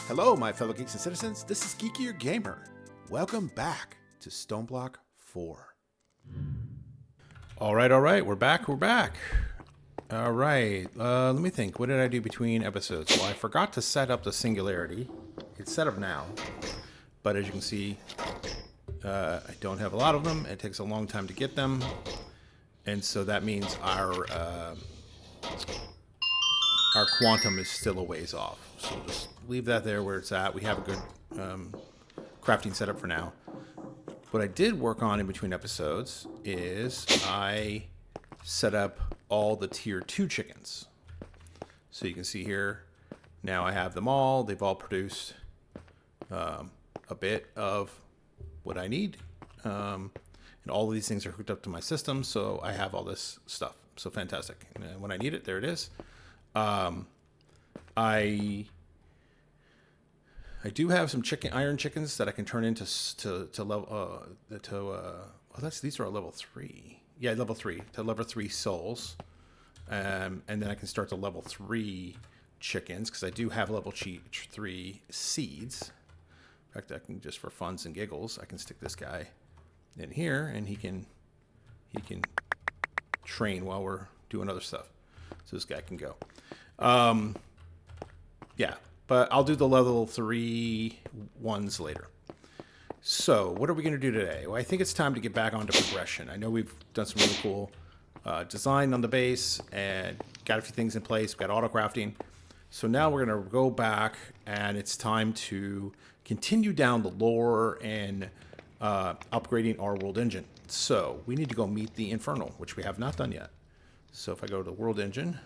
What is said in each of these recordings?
Hello, my fellow geeks and citizens. This is Geekier Gamer. Welcome back to StoneBlock 4. All right. We're back. All right. Let me think. What did I do between episodes? Well, I forgot to set up the singularity. It's set up now. But as you can see, I don't have a lot of them. It takes a long time to get them. And so that means our quantum is still a ways off. So just leave that there where it's at. We have a good crafting setup for now. What I did work on in between episodes is I set up all the tier 2 chickens. So you can see here, now I have them all. They've all produced a bit of what I need. And all of these things are hooked up to my system, so I have all this stuff. So fantastic. And when I need it, there it is. I do have some iron chickens that I can turn into level these are all level 3. Yeah, level 3 to level 3 souls. And then I can start the level 3 chickens because I do have level 3 seeds. In fact, I can just for funs and giggles, I can stick this guy in here and he can train while we're doing other stuff. So this guy can go. Yeah, but I'll do the level 3 ones later. So what are we going to do today? Well, I think it's time to get back onto progression. I know we've done some really cool design on the base and got a few things in place. We've got auto crafting. So now we're going to go back and it's time to continue down the lore and upgrading our world engine. So we need to go meet the Infernal, which we have not done yet. So if I go to world engine,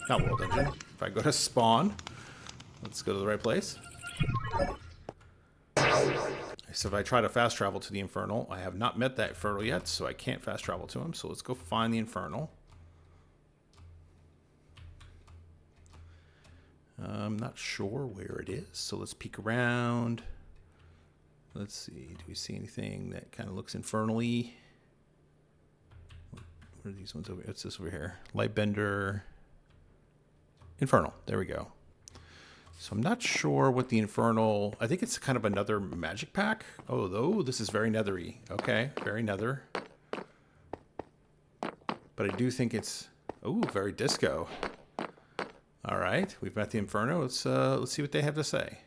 not world engine, if I go to spawn, let's go to the right place. So if I try to fast travel to the Infernal, I have not met that Infernal yet, so I can't fast travel to him. So let's go find the Infernal. I'm not sure where it is, so let's peek around. Let's see, do we see anything that kind of looks infernally? What are these ones over here? What's this over here? Lightbender. Infernal. There we go. So I'm not sure what the Infernal... I think it's kind of another magic pack. Oh, though, this is very nethery. Okay, very nether. But I do think it's... Oh, very disco. All right, we've met the Inferno. Let's see what they have to say.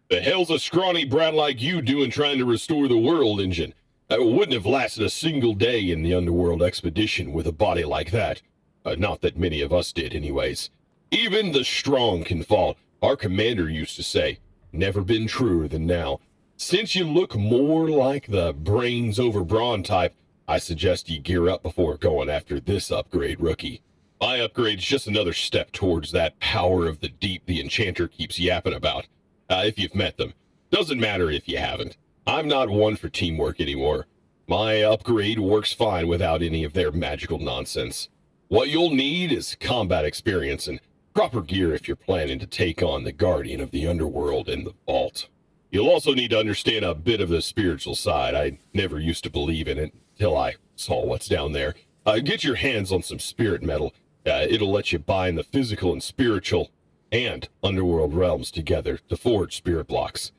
The hell's a scrawny brat like you doing trying to restore the world engine? I wouldn't have lasted a single day in the underworld expedition with a body like that. Not that many of us did, anyways. Even the strong can fall, our commander used to say. Never been truer than now. Since you look more like the brains over brawn type, I suggest you gear up before going after this upgrade, rookie. My upgrade's just another step towards that power of the deep the enchanter keeps yapping about. If you've met them. Doesn't matter if you haven't. I'm not one for teamwork anymore. My upgrade works fine without any of their magical nonsense. What you'll need is combat experience and proper gear if you're planning to take on the Guardian of the Underworld and the Vault. You'll also need to understand a bit of the spiritual side. I never used to believe in it until I saw what's down there. Get your hands on some spirit metal. It'll let you bind the physical and spiritual and underworld realms together to forge spirit blocks.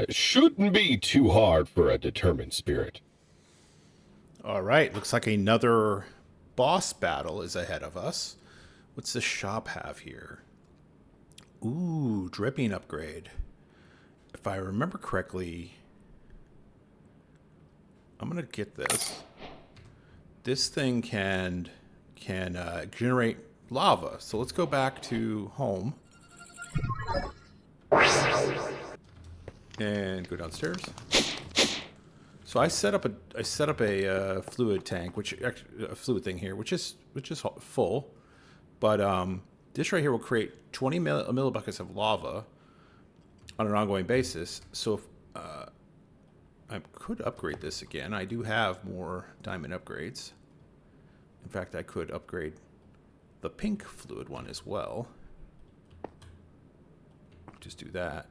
Shouldn't be too hard for a determined spirit. All right, looks like another boss battle is ahead of us. What's the shop have here? Ooh, dripping upgrade. If I remember correctly, I'm gonna get this. This thing can generate lava. So let's go back to home and go downstairs. So I set up a fluid tank, a fluid thing here, which is full. But this right here will create 20 millibuckets of lava on an ongoing basis. So if, I could upgrade this again. I do have more diamond upgrades. In fact, I could upgrade the pink fluid one as well. Just do that.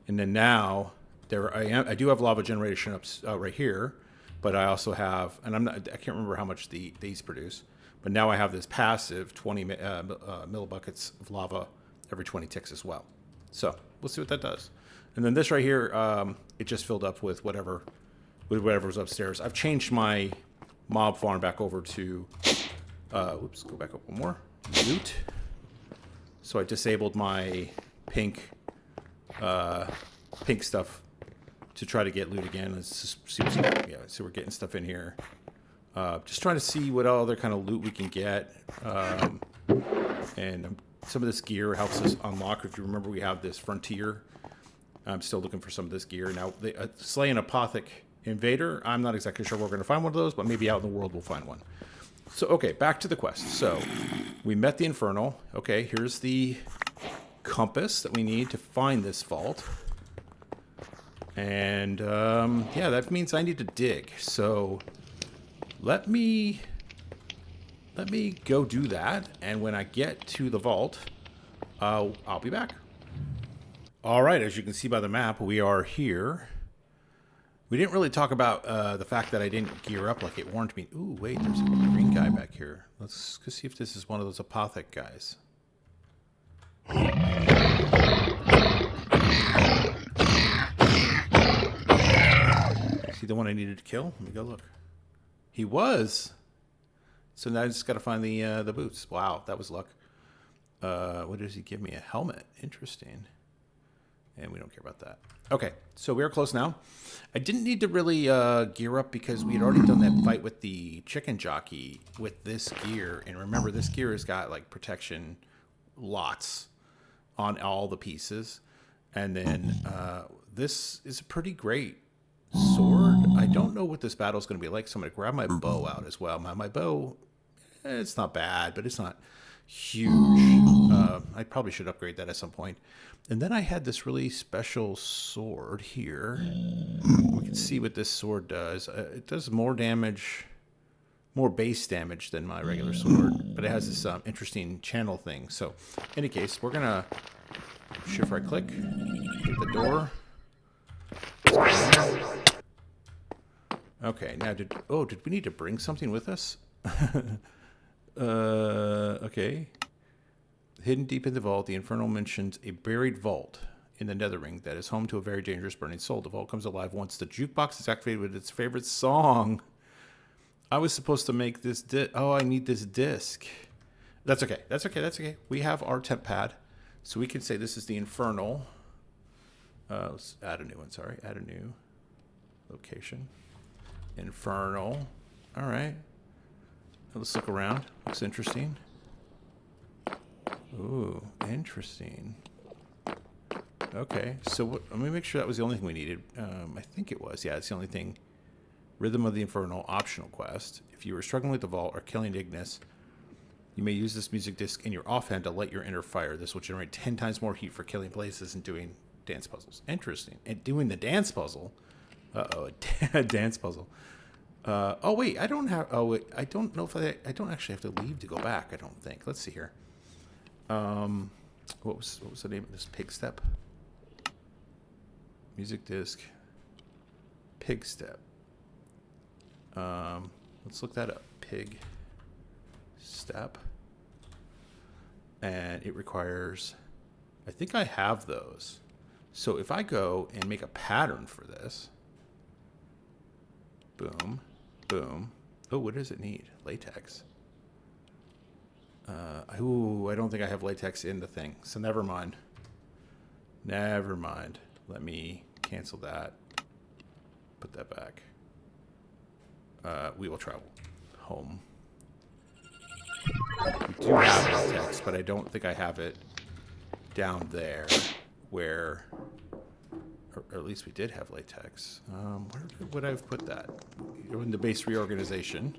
And then now I do have lava generation up right here, but I also have, and I can't remember how much these produce, but now I have this passive 20 millibuckets of lava every 20 ticks as well. So we'll see what that does. And then this right here, it just filled up with whatever's upstairs. I've changed my mob farm back over to, oops, go back up one more, loot. So I disabled my pink stuff to try to get loot again. Let's just see what's going on. Yeah, so we're getting stuff in here. Just trying to see what other kind of loot we can get. And some of this gear helps us unlock. If you remember, we have this Frontier. I'm still looking for some of this gear. Now, the Slay an Apothic Invader, I'm not exactly sure we're going to find one of those, but maybe out in the world we'll find one. So, okay, back to the quest. So, we met the Infernal. Okay, here's the compass that we need to find this vault. And, yeah, that means I need to dig. So, let me go do that. And when I get to the vault, I'll be back. All right, as you can see by the map, we are here. We didn't really talk about the fact that I didn't gear up like it warned me. Ooh, wait, there's a green guy back here. Let's go see if this is one of those Apothic guys. Is he the one I needed to kill? Let me go look. He was. So now I just got to find the boots. Wow, that was luck. What does he give me? A helmet. Interesting. And we don't care about that. Okay, so we are close now. I didn't need to really gear up because we had already done that fight with the chicken jockey with this gear. And remember, this gear has got like protection lots on all the pieces. And then this is a pretty great sword. I don't know what this battle is going to be like, so I'm going to grab my bow out as well. My bow, it's not bad, but it's not huge. I probably should upgrade that at some point. And then I had this really special sword here. We can see what this sword does. It does more damage, more base damage than my regular sword, but it has this interesting channel thing. So, in any case, we're gonna shift right click, hit the door. Okay, now did we need to bring something with us? Okay. Hidden deep in the vault, the Infernal mentions a buried vault in the Netherring that is home to a very dangerous burning soul. The vault comes alive once the jukebox is activated with its favorite song. I was supposed to make this I need this disc. That's okay. That's okay. That's okay. We have our temp pad, so we can say this is the Infernal. Let's add a new one. Sorry, add a new location. Infernal. All right. Let's look around. Looks interesting. Ooh, interesting. Okay, so let me make sure that was the only thing we needed. I think it was. Yeah, it's the only thing. Rhythm of the Infernal, optional quest. If you are struggling with the vault or killing Ignis, you may use this music disc in your offhand to light your inner fire. This will generate 10 times more heat for killing places and doing dance puzzles. Interesting. And doing the dance puzzle. Uh-oh, a dance puzzle. Oh, wait, I don't have... Oh, wait, I don't know if I don't actually have to leave to go back, I don't think. Let's see here. What was the name of this? Pig Step? Music disc. Pig Step. Let's look that up. Pig Step. And it requires... I think I have those. So if I go and make a pattern for this... Boom. Boom. Oh, what does it need? Latex. Ooh, I don't think I have latex in the thing, so never mind. Never mind. Let me cancel that. Put that back. We will travel home. We do have latex, but I don't think I have it down there where... Or at least we did have latex. Where would I have put that? In the base reorganization.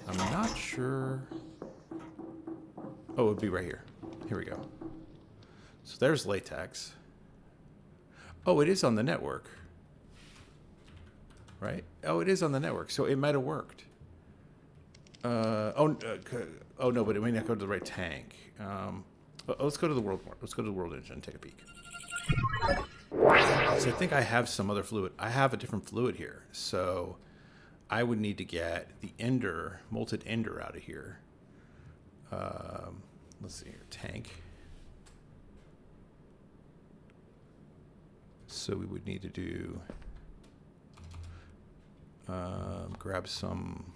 I'm not sure... Oh, it would be right here. Here we go. So there's latex. Oh, it is on the network. Right? Oh, it is on the network. So it might have worked. Oh no, but it may not go to the right tank. Let's go to the world. Let's go to the world engine and take a peek. So I think I have some other fluid. I have a different fluid here. So I would need to get the ender, molten ender out of here. Let's see here. Tank. So we would need to do grab some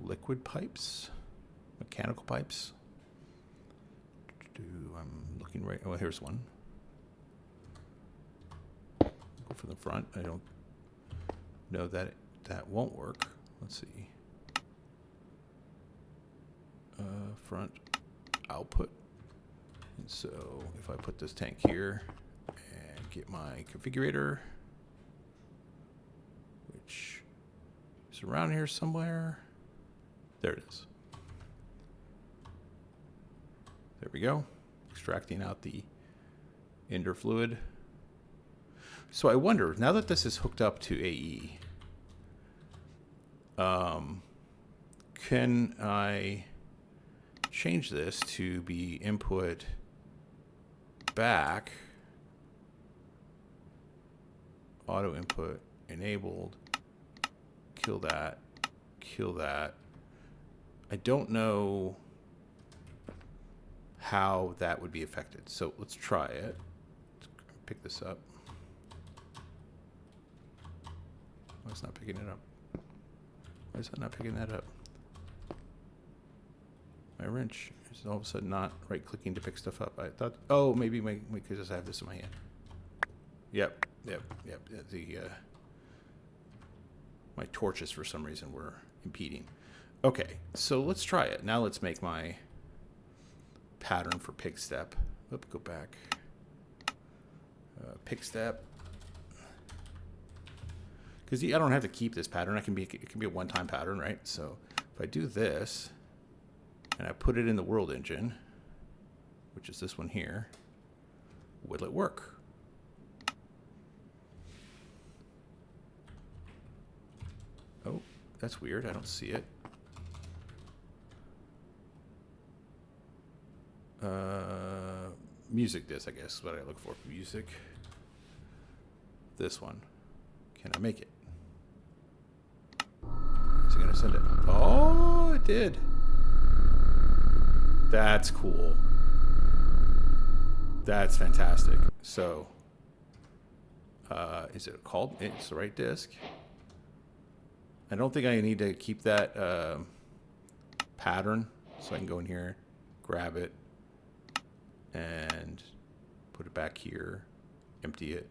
liquid pipes, mechanical pipes. I'm looking right. Oh, here's one. Go for the front. I don't know that that won't work. Let's see. Front output. And so if I put this tank here and get my configurator, which is around here somewhere. There it is. There we go. Extracting out the ender fluid. So I wonder, now that this is hooked up to AE, can I change this to be input back, auto input enabled, kill that, kill that. I don't know how that would be affected. So let's try it. Let's pick this up. Why is it not picking it up? Why is that not picking that up? My wrench is all of a sudden not right-clicking to pick stuff up. I thought, oh, maybe because I have this in my hand. Yep. My torches for some reason were impeding. Okay, so let's try it. Now let's make my pattern for pig step. Oop, go back. Pig step. Because I don't have to keep this pattern. It can be a one-time pattern, right? So if I do this and I put it in the world engine, which is this one here, will it work? Oh, that's weird. I don't see it. Music disc, I guess, is what I look for. Music. This one. Can I make it? Is it going to send it? Oh, it did. That's cool. That's fantastic. So, is it called? It's the right disc. I don't think I need to keep that pattern, so I can go in here, grab it, and put it back here, empty it,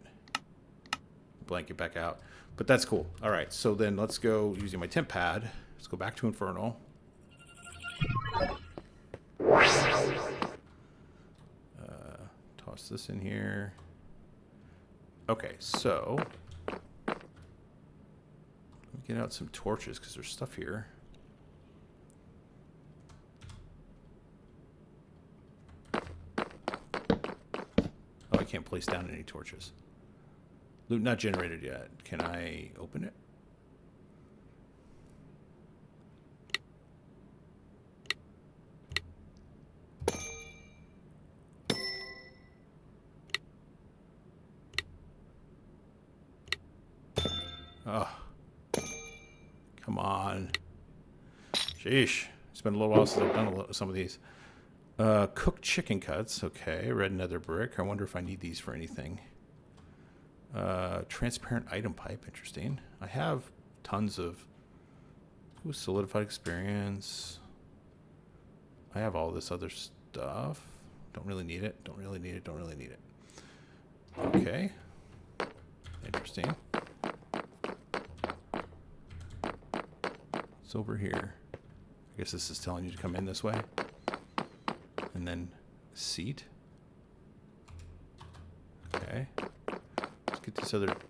blank it back out. But that's cool. All right, so then let's go using my temp pad. Let's go back to Infernal. Toss this in here. Okay, so let me get out some torches because there's stuff here. Oh, I can't place down any torches. Loot not generated yet. Can I open it? Oh, come on. Sheesh. It's been a little while since I've done some of these. Cooked chicken cuts. Okay. Red nether brick. I wonder if I need these for anything. Transparent item pipe. Interesting. I have tons of solidified experience. I have all this other stuff. Don't really need it. Don't really need it. Don't really need it. Okay. Interesting. It's over here. I guess this is telling you to come in this way. And then seat. Okay.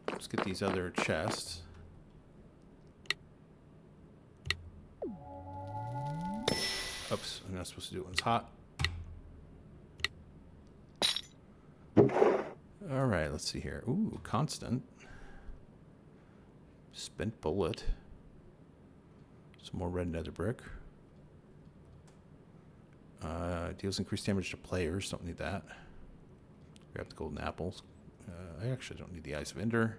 Let's get these other chests. Oops, I'm not supposed to do it when it's hot. All right, let's see here. Ooh, constant. Spent bullet. Some more red nether brick. Deals increased damage to players. Don't need that. Grab the golden apples. I actually don't need the Eyes of Ender.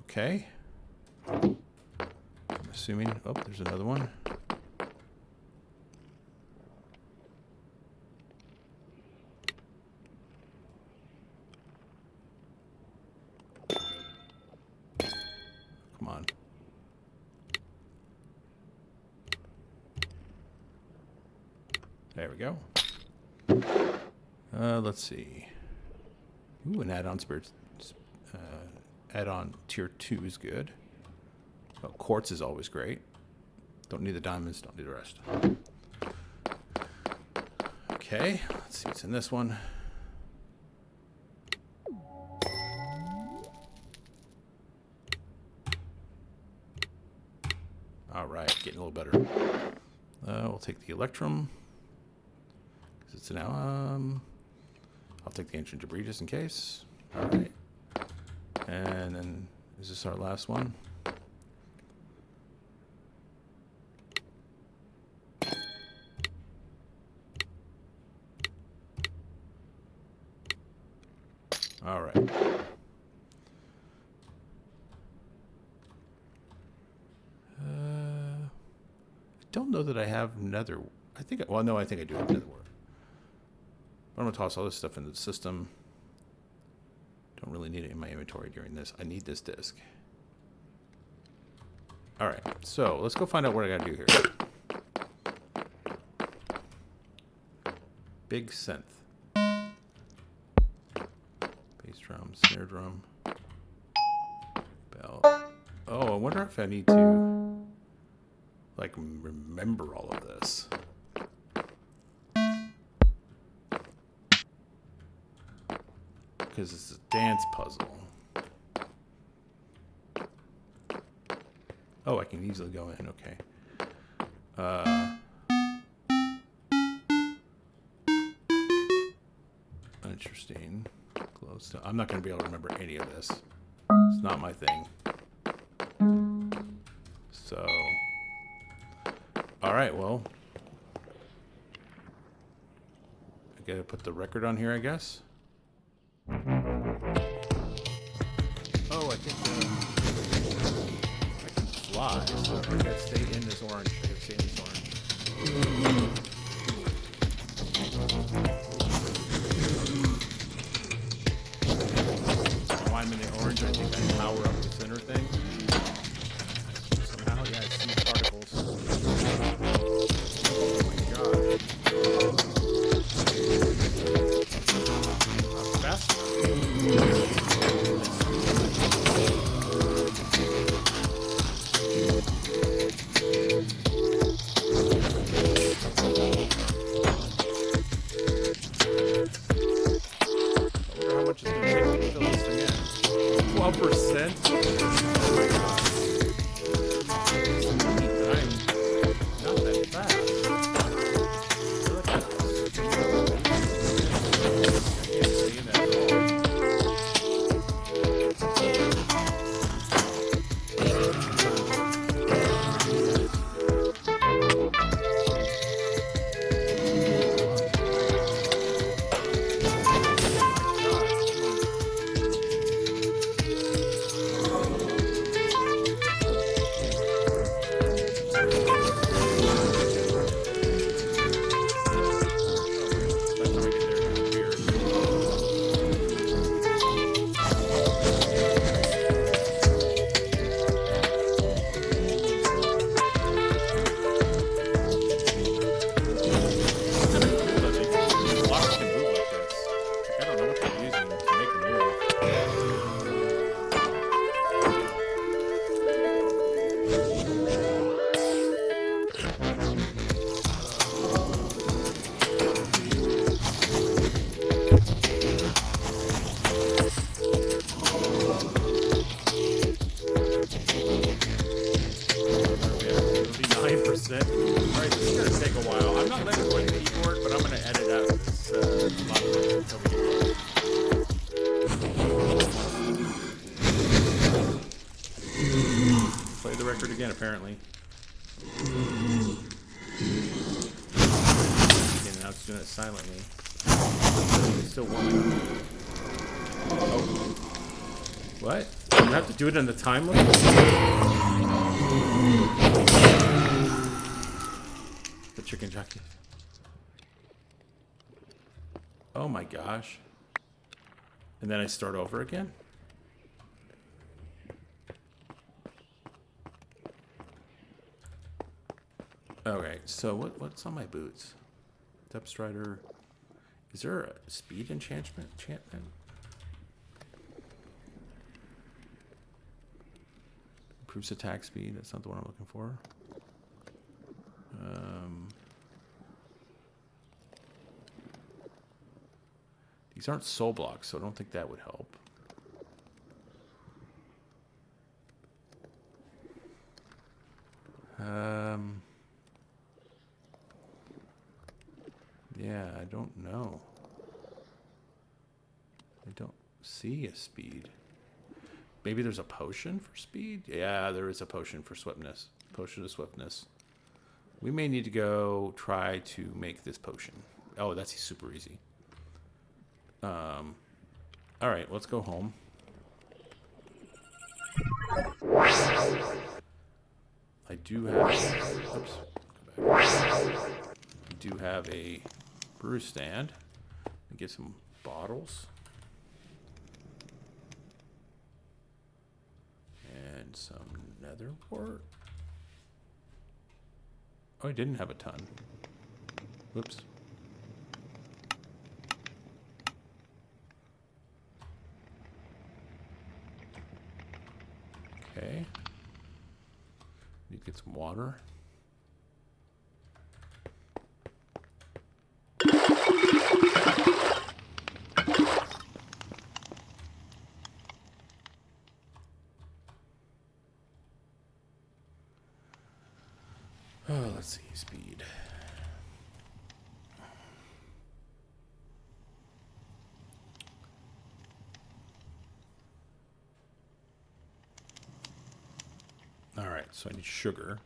Okay. I'm assuming... Oh, there's another one. There we go. Let's see. Ooh, an add-on spirit. Add-on tier 2 is good. Oh, quartz is always great. Don't need the diamonds, don't need the rest. Okay, let's see what's in this one. All right, getting a little better. We'll take the Electrum. Because it's now, I'll take the Ancient Debris just in case. All right. And then, is this our last one? All right. I don't know that I have nether. I think, well, no, I think I do have nether wart. But I'm going to toss all this stuff into the system. Don't really need it in my inventory during this. I need this disc. All right, so let's go find out what I got to do here. Big synth. Bass drum, snare drum. Bell. Oh, I wonder if I need to, like, remember all of this. Because it's a dance puzzle. Oh, I can easily go in. Okay. Interesting. Close to. I'm not going to be able to remember any of this. It's not my thing. So. All right. Well, I got to put the record on here, I guess. Oh, I think I can fly, so I gotta stay in this orange. I gotta stay in this orange. While I'm in the orange, I think I power up the center thing. Somehow, yeah, I see particles. Oh my god. Fast. Apparently. Okay, now it's doing it silently. It's still warming up. Oh. What? You have to do it in the time limit? The chicken jockey. Oh my gosh. And then I start over again? Okay, so what's on my boots? Depth Strider. Is there a speed enchantment? Improves attack speed. That's not the one I'm looking for. These aren't soul blocks, so I don't think that would help. Yeah, I don't know. I don't see a speed. Maybe there's a potion for speed? Yeah, there is a potion for swiftness. Potion of swiftness. We may need to go try to make this potion. Oh, that's super easy. All right, let's go home. I do have... Oops. Go back. I do have a brew stand. And get some bottles. And some nether wart. Oh, I didn't have a ton. Whoops. Okay. Need to get some water. Oh, let's see, speed. All right, so I need sugar.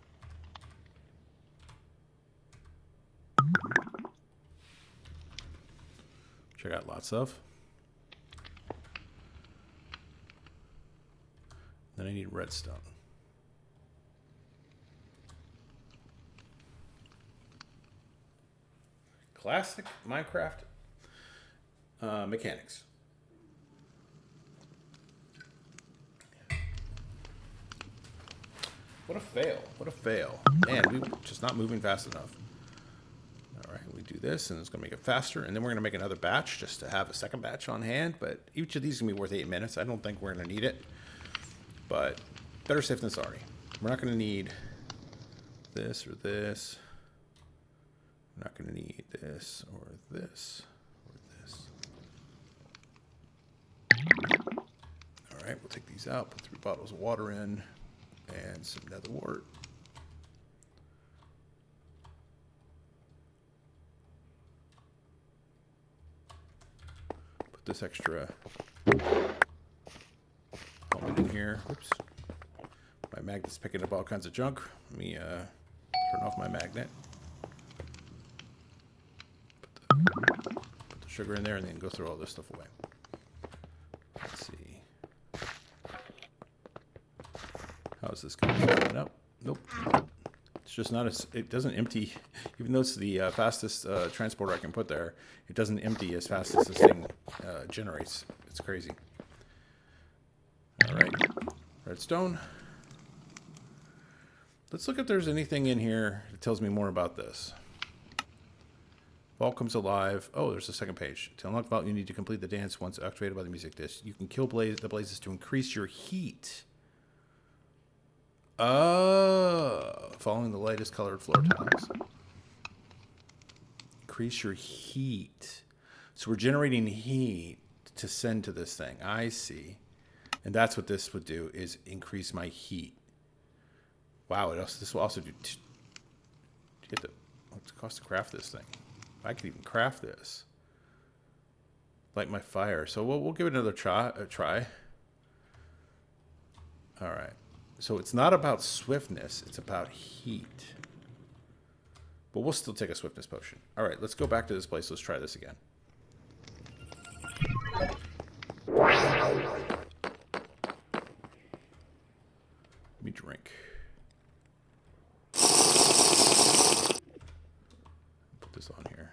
Which I got lots of. Then I need redstone. Classic Minecraft mechanics. What a fail. What a fail. Man, we're just not moving fast enough. All right, we do this, and it's going to make it faster. And then we're going to make another batch just to have a second batch on hand. But each of these is going to be worth 8 minutes. I don't think we're going to need it. But better safe than sorry. We're not going to need this or this. We're not going to need this or this or this. All right, we'll take these out, put 3 bottles of water in, and some nether wart. Put this extra element in here. Oops. My magnet's picking up all kinds of junk. Let me turn off my magnet. Put the sugar in there and then go throw all this stuff away. Let's see. How is this coming up? Nope. It's just not as, it doesn't empty, even though it's the fastest transporter I can put there, it doesn't empty as fast as this thing generates. It's crazy. All right, redstone. Let's look if there's anything in here that tells me more about this. Vault comes alive. Oh, there's a second page. To unlock Vault, you need to complete the dance once activated by the music disc. You can kill the blazes to increase your heat. Following the lightest colored floor tiles. Increase your heat. So we're generating heat to send to this thing. I see. And that's what this would do, is increase my heat. Wow, this will also do... What's it cost to craft this thing? I could even craft this. Light my fire. So we'll give it another try. All right. So it's not about swiftness. It's about heat. But we'll still take a swiftness potion. All right, let's go back to this place. Let's try this again. Let me drink. Put this on here.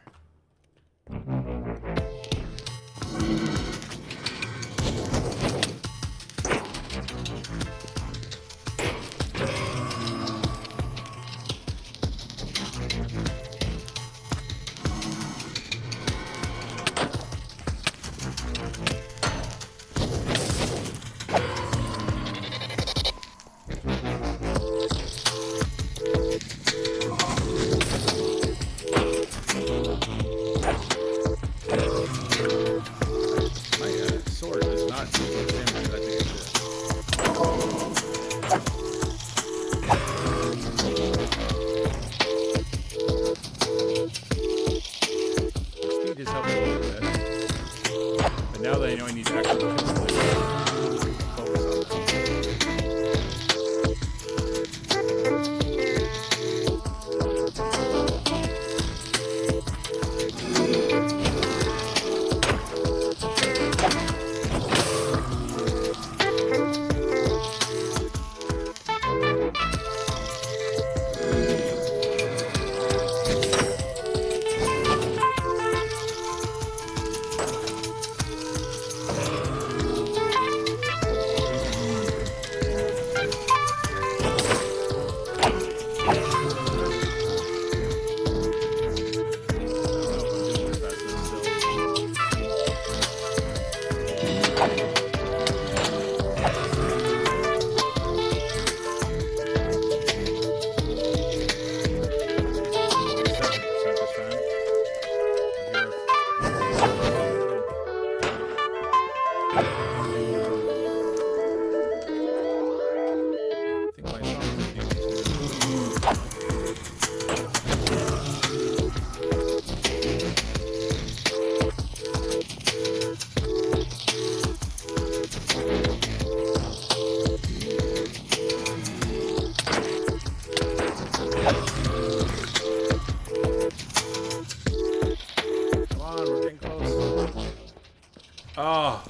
Oh,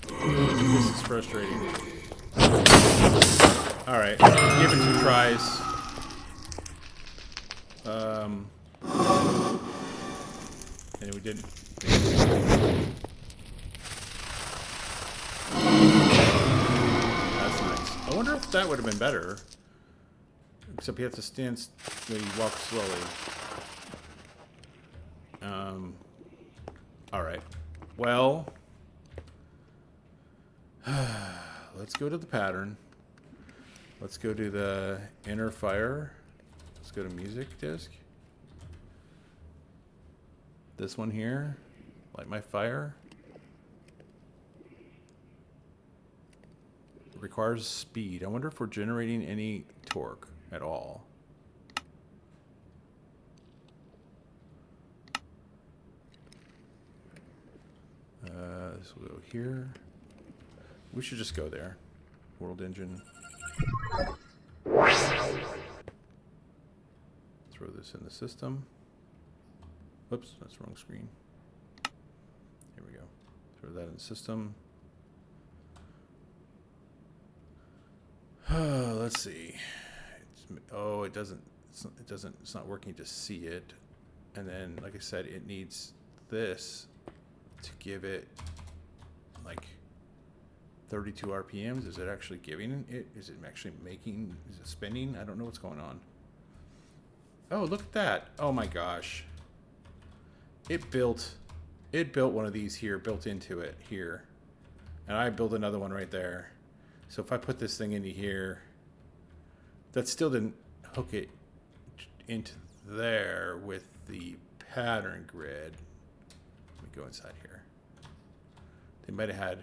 this is frustrating. All right, give it 2 tries. And we didn't. That's nice. I wonder if that would have been better. Except you have to stand when you walk slowly. Alright. Well, let's go to the pattern. Let's go to the inner fire. Let's go to music disc. This one here. Light my fire. Requires speed. I wonder if we're generating any torque at all. This will go here. We should just go there. World engine. Throw this in the system. Whoops, that's the wrong screen. Here we go. Throw that in the system. Let's see. Oh, it doesn't. It's not working to see it. And then, like I said, it needs this to give it like 32 RPMs. Is it actually giving it? Is it actually making? Is it spinning? I don't know what's going on. Oh, look at that! Oh my gosh! It built one of these here, built into it here, and I built another one right there. So if I put this thing into here, that still didn't hook it into there with the pattern grid. Let me go inside here. They might have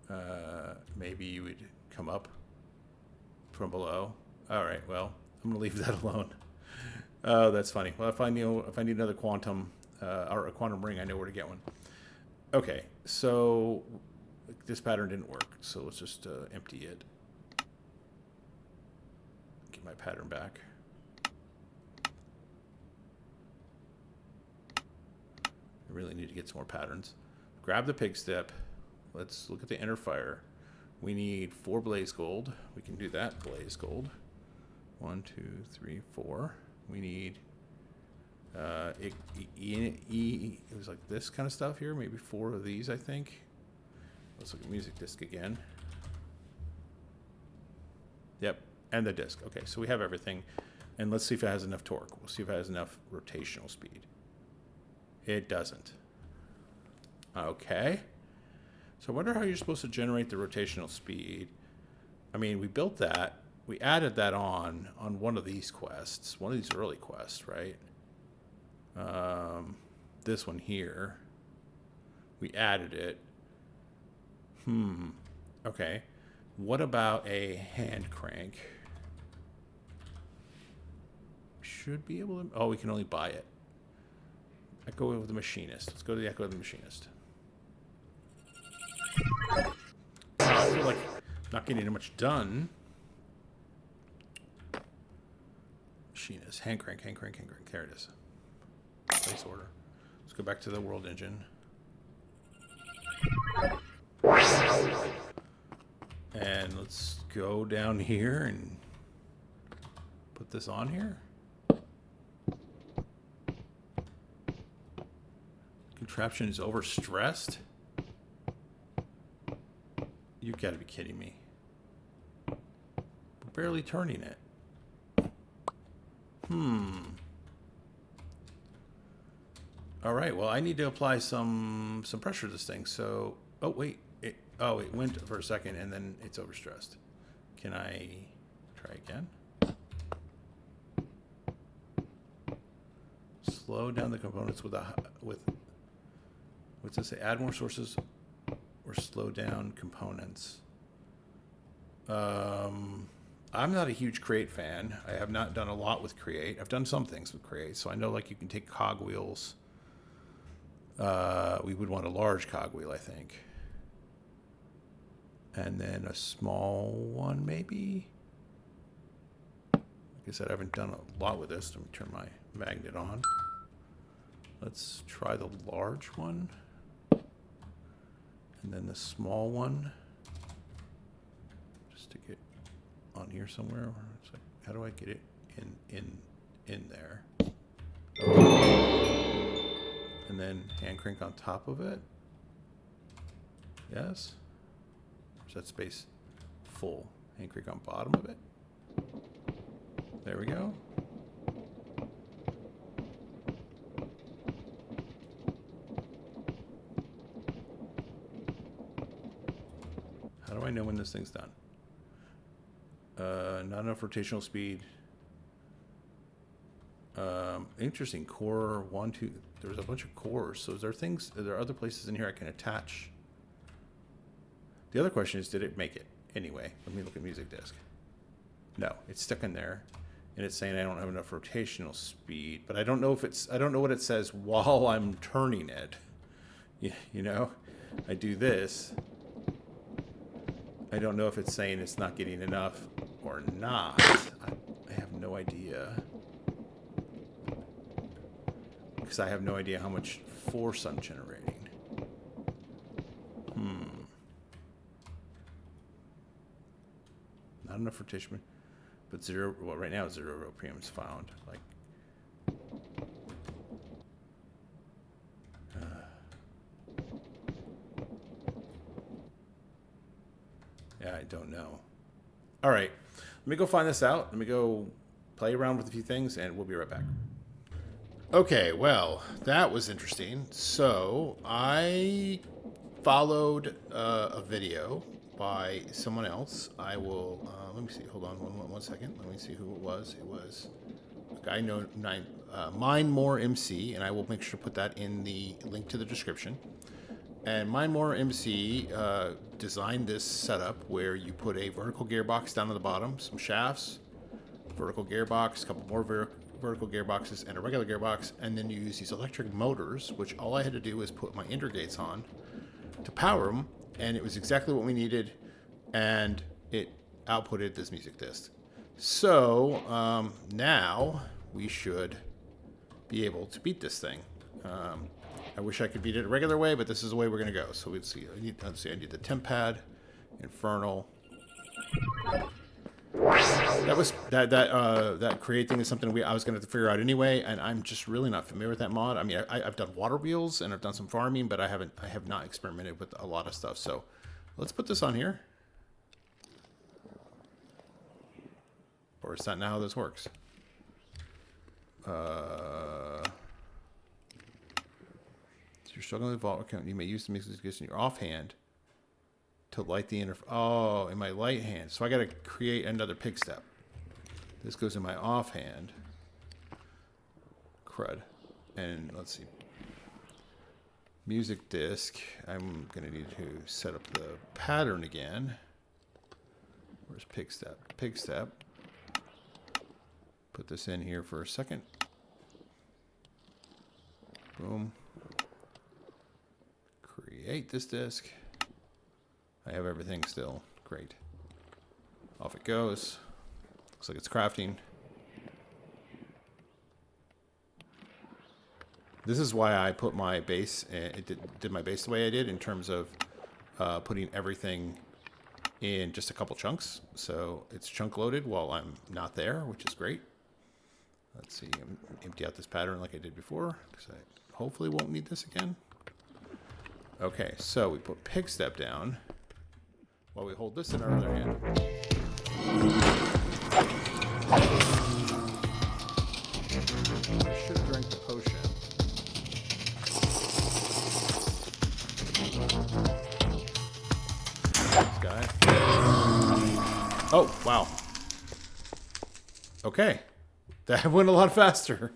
had, maybe you would come up from below. All right, well, I'm gonna leave that alone. Oh, that's funny. Well, if I need another quantum, or a quantum ring, I know where to get one. Okay, so this pattern didn't work, so let's just empty it. Get my pattern back. I really need to get some more patterns. Grab the pig step. Let's look at the inner fire. We need 4 blaze gold. We can do that. Blaze gold. 1, 2, 3, 4. We need it was like this kind of stuff here. Maybe 4 of these, I think. Let's look at music disc again. Yep, and the disc. Okay, so we have everything. And let's see if it has enough torque. We'll see if it has enough rotational speed. It doesn't. Okay. So I wonder how you're supposed to generate the rotational speed. I mean, we built that. We added that on one of these quests. One of these early quests, right? This one here. We added it. Okay. What about a hand crank? Should be able to... Oh, we can only buy it. Echo of the Machinist. Let's go to the Echo of the Machinist. I feel like I'm not getting much done. Machinist. Hand crank, hand crank, hand crank. There it is. Place order. Let's go back to the world engine. And let's go down here and put this on here. Contraption is overstressed. You've got to be kidding me. We're barely turning it. All right. Well, I need to apply some pressure to this thing. So, oh wait. It went for a second and then it's overstressed. Can I try again? Slow down the components with what's this say? Add more sources or slow down components. I'm not a huge Create fan. I have not done a lot with Create. I've done some things with Create, so I know like you can take cogwheels. We would want a large cogwheel, I think. And then a small one, maybe. Like I said, I haven't done a lot with this. Let me turn my magnet on. Let's try the large one. And then the small one. Just stick it on here somewhere. It's like, how do I get it in there? And then hand crank on top of it. Yes. Or is that space full? Hand crank on bottom of it. There we go. How do I know when this thing's done? Not enough rotational speed. Interesting. Core 1, 2. There's a bunch of cores. So is there things? Are there other places in here I can attach? The other question is, did it make it? Anyway, let me look at music disk. No, it's stuck in there, and it's saying I don't have enough rotational speed. But I don't know if it's. I don't know what it says while I'm turning it. You know, I do this. I don't know if it's saying it's not getting enough or not. I have no idea. Because I have no idea how much force I'm generating. Not enough rotation, but zero. Well, right now 0 RPMs found. Like, yeah, I don't know. All right, let me go find this out. Let me go play around with a few things, and we'll be right back. Okay, well, that was interesting. So I followed a video by someone else. I will, let me see, hold on one second. Let me see who it was. It was a guy named Mind More MC, and I will make sure to put that in the link to the description. And Mind More MC designed this setup where you put a vertical gearbox down at the bottom, some shafts, vertical gearbox, a couple more vertical gearboxes, and a regular gearbox, and then you use these electric motors, which all I had to do was put my intergates on to power them, and it was exactly what we needed, and it outputted this music disc. So now we should be able to beat this thing. I wish I could beat it a regular way, but this is the way we're going to go. So let's see. I need the temp pad, Infernal. That create thing is something I was going to have to figure out anyway, and I'm just really not familiar with that mod. I mean, I've done water wheels and I've done some farming, but I have not experimented with a lot of stuff. So let's put this on here. Or is that not how this works? You're struggling with vault account. You may use the music disc in your offhand to light the in my light hand. So I got to create another pick step. This goes in my offhand. Crud. And let's see. Music disc. I'm going to need to set up the pattern again. Where's pick step? Pick step. Put this in here for a second. Boom. Create this disc. I have everything still. Great. Off it goes. Looks like it's crafting. This is why I put my base, did my base the way I did in terms of putting everything in just a couple chunks. So it's chunk loaded while I'm not there, which is great. Let's see, empty out this pattern like I did before, because I hopefully won't need this again. Okay, so we put pick step down while we hold this in our other hand. I should have drank the potion. This guy. Oh, wow. Okay. That went a lot faster.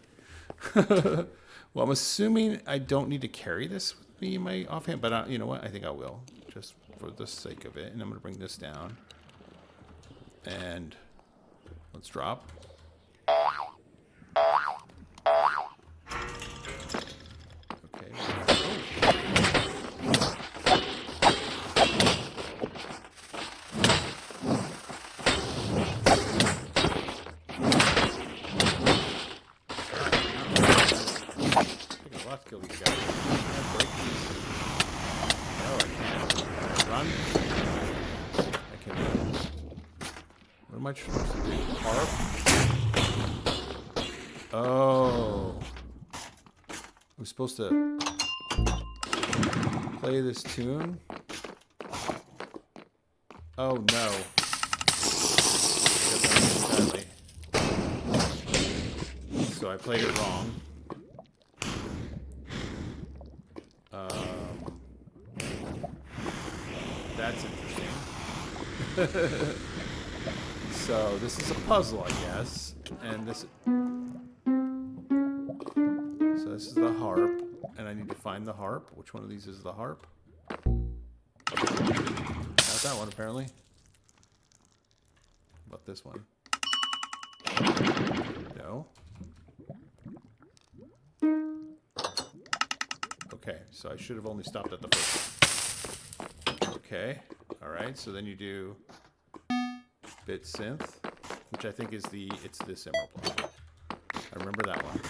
Well, I'm assuming I don't need to carry this with me in my offhand, but you know what? I think I will, just for the sake of it. And I'm going to bring this down. And let's drop. Okay. have to kill these guys. Can I break these? No, I can't. Can I run? I can run. What am I supposed to do? Harp? Oh. I'm supposed to play this tune? Oh no. So I played it wrong. That's interesting. So this is a puzzle, I guess. And this... So this is the harp. And I need to find the harp. Which one of these is the harp? Not that one, apparently. How about this one? No. Okay, so I should have only stopped at the first one. Okay, alright, so then you do bit synth, which I think is it's this emerald block. I remember that one.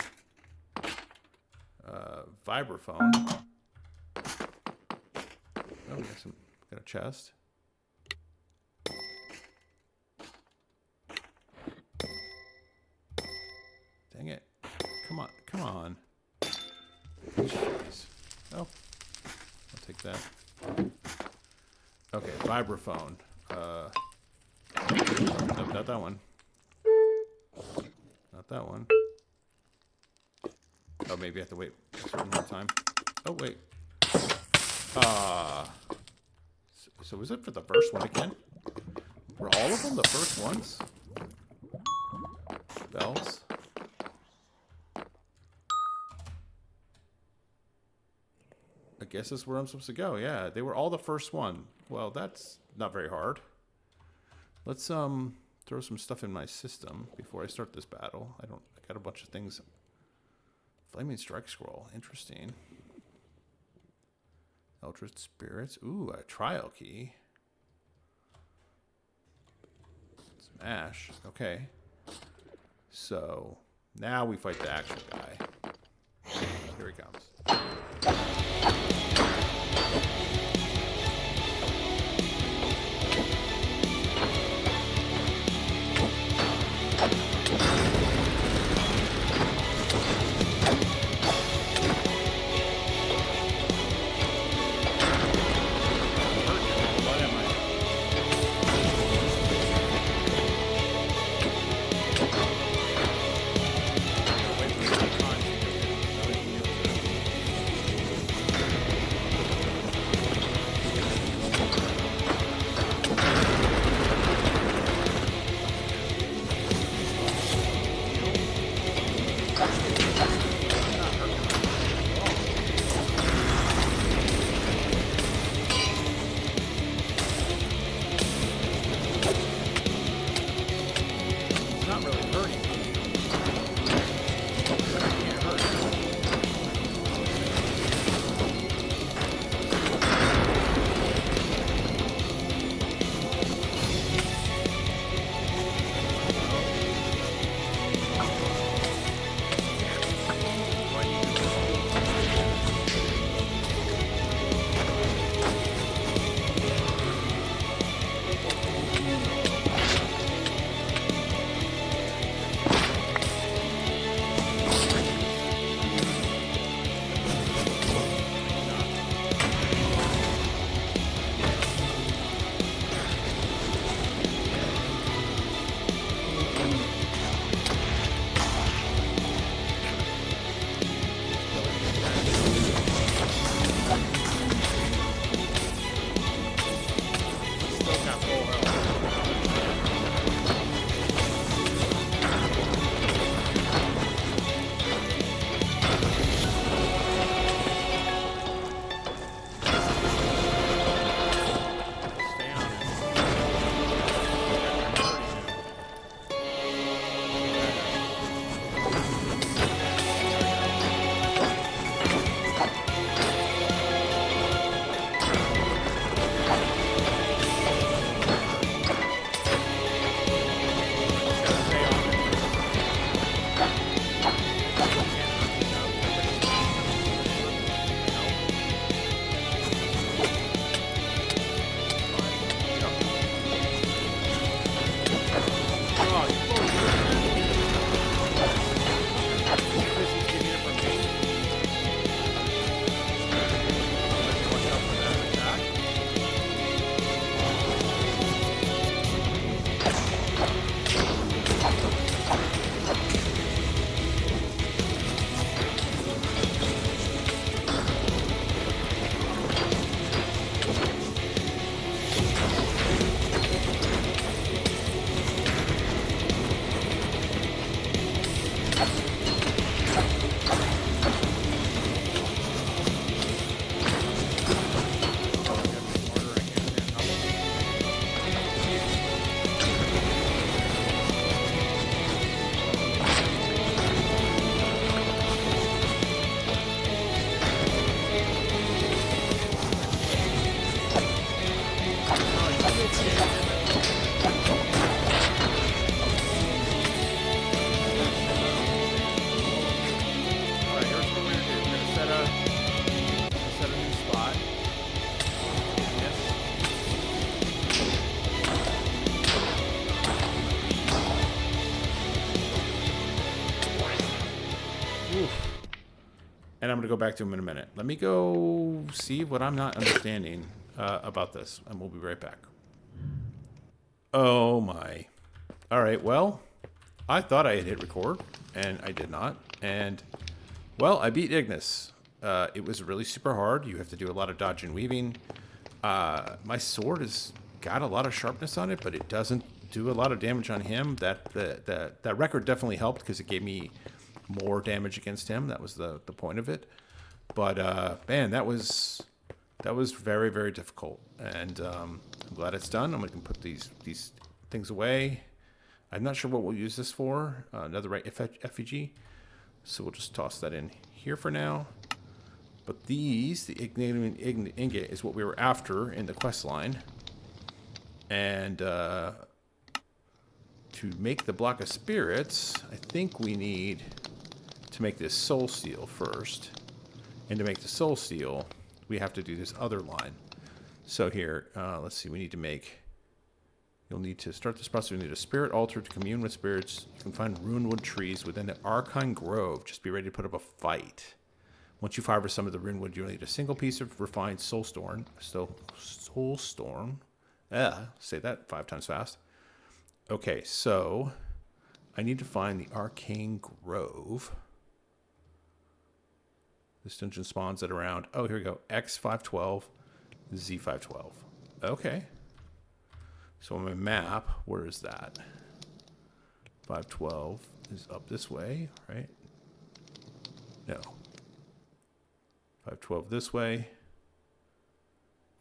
Vibraphone. Oh, got a chest. Dang it. Come on, come on. Jeez. Oh, I'll take that. Okay, vibraphone. Nope, not that one. Not that one. Oh, maybe I have to wait a certain amount of time. Oh, wait. So was it for the first one again? Were all of them the first ones? Bells? I guess that's where I'm supposed to go. Yeah, they were all the first one. Well, that's not very hard. Let's throw some stuff in my system before I start this battle. I got a bunch of things. Flaming Strike Scroll. Interesting. Eldritch Spirits. Ooh, a trial key. Smash. Okay. So, now we fight the actual guy. Here he comes. Oof. And I'm going to go back to him in a minute. Let me go see what I'm not understanding about this, and we'll be right back. Oh, my. All right, well, I thought I had hit record, and I did not. And, well, I beat Ignis. It was really super hard. You have to do a lot of dodge and weaving. My sword has got a lot of sharpness on it, but it doesn't do a lot of damage on him. That record definitely helped because it gave me more damage against him. That was the point of it. But man, that was very, very difficult. And I'm glad it's done. I'm going to put these things away. I'm not sure what we'll use this for. Another effigy. So we'll just toss that in here for now. But the Igniting Ingot is what we were after in the quest line. And to make the block of spirits, I think we need to make this soul seal first. And to make the soul seal, we have to do this other line. So here, let's see, we need to make... You'll need to start this process. We need a spirit altar to commune with spirits. You can find runewood trees within the Archine Grove. Just be ready to put up a fight. Once you harvest some of the runewood, you'll need a single piece of refined soulstone. Soulstone. Say that 5 times fast. Okay, so I need to find the Arcane Grove. This dungeon spawns at around, oh, here we go, X512, Z512. Okay. So on my map, where is that? 512 is up this way, right? No. 512 this way.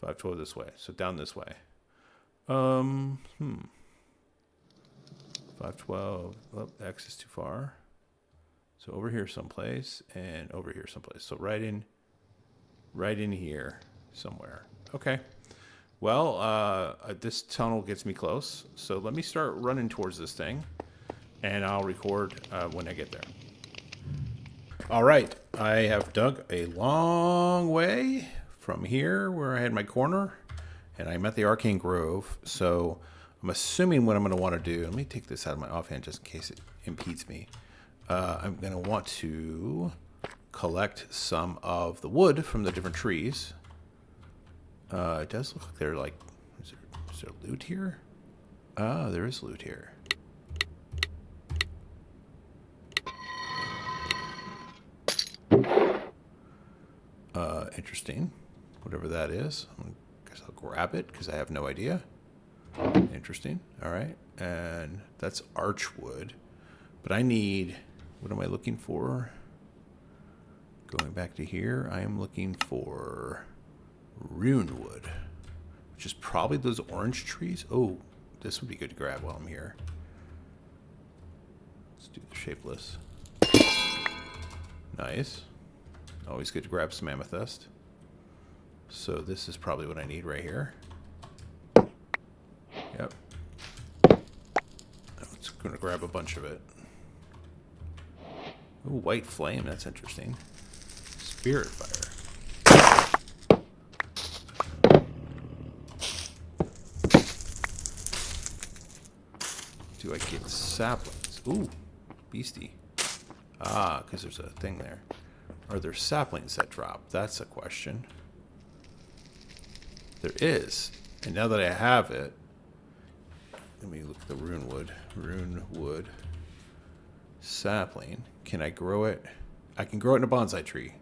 512 this way. So down this way. 512. Oh, X is too far. So over here someplace and over here someplace. So right in here somewhere. Okay. Well, this tunnel gets me close. So let me start running towards this thing and I'll record when I get there. All right. I have dug a long way from here where I had my corner and I'm at the Arcane Grove. So I'm assuming what I'm going to want to do, let me take this out of my offhand just in case it impedes me. I'm going to want to collect some of the wood from the different trees. It does look like they're like, is there loot here? Ah, there is loot here. Interesting. Whatever that is. I guess I'll grab it because I have no idea. Interesting. All right. And that's archwood. But I need... What am I looking for? Going back to here, I am looking for runewood, which is probably those orange trees. Oh, this would be good to grab while I'm here. Let's do the shapeless. Nice. Always good to grab some amethyst. So this is probably what I need right here. Yep. I'm just going to grab a bunch of it. Ooh, white flame, that's interesting. Spirit fire. Do I get saplings? Ooh, beastie. Ah, because there's a thing there. Are there saplings that drop? That's a question. There is. And now that I have it, let me look at the runewood. Runewood. Sapling. Can I grow it? I can grow it in a bonsai tree.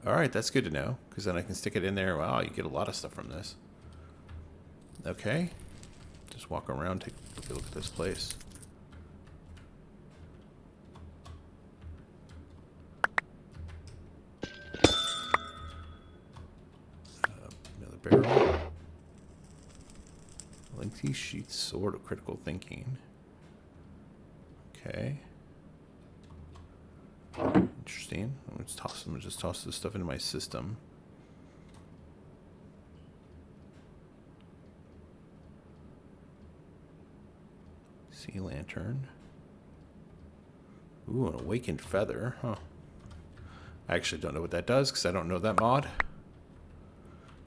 All right, that's good to know, because then I can stick it in there. Wow, you get a lot of stuff from this. Okay. Just walk around, take a look at this place. Another barrel. Lengthy sheath sword of critical thinking. Okay. Interesting. I'm gonna just toss this stuff into my system. Sea lantern. Ooh, an awakened feather. Huh. I actually don't know what that does because I don't know that mod.